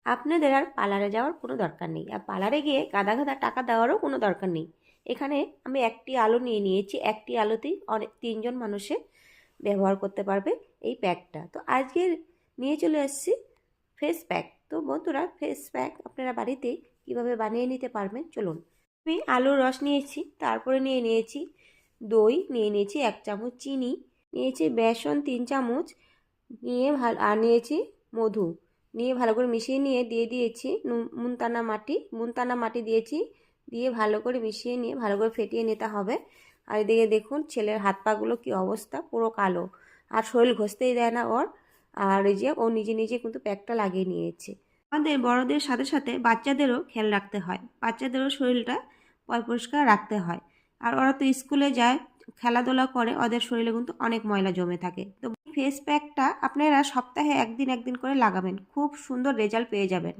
আপনাদের আর পার্লারে যাওয়ার কোনো দরকার নেই, আর পার্লারে গিয়ে গাদা গাদা টাকা দেওয়ারও কোনো দরকার নেই। এখানে আমি একটি আলু নিয়ে নিয়েছি, একটি আলুতেই অনেক 3জন মানুষে ব্যবহার করতে পারবে এই প্যাকটা। তো আজকে নিয়ে চলে এসেছি ফেস প্যাক। তো বন্ধুরা, ফেস প্যাক আপনারা বাড়িতে কীভাবে বানিয়ে নিতে পারবেন চলুন। আমি আলুর রস নিয়েছি, তারপরে নিয়ে নিয়েছি দই, নিয়ে নিয়েছি 1 চামচ চিনি, নিয়েছি বেসন 3 চামচ, নিয়ে আর নিয়েছি মধু, নিয়ে ভালো করে মিশিয়ে নিয়ে দিয়ে দিয়েছি মুনতানা মাটি দিয়েছি, দিয়ে ভালো করে মিশিয়ে নিয়ে ভালো করে ফেটিয়ে নিতে হবে। আর এদিকে দেখুন ছেলের হাত পাগুলো কি অবস্থা, পুরো কালো, আর শরীর ঘষতেই দেয় না ওর। আর এই যে ও নিজে নিজে কিন্তু প্যাকটা লাগিয়ে নিয়েছে। আমাদের বড়দের সাথে সাথে বাচ্চাদেরও খেয়াল রাখতে হয়, বাচ্চাদেরও শরীরটা পরিষ্কার রাখতে হয়। আর ওরা তো স্কুলে যায়, খেলাধুলা করে, ওদের শরীরে কিন্তু অনেক ময়লা জমে থাকে। তো ফেস প্যাকটা আপনারা সপ্তাহে একদিন করে লাগাবেন, খুব সুন্দর রেজাল্ট পেয়ে যাবেন।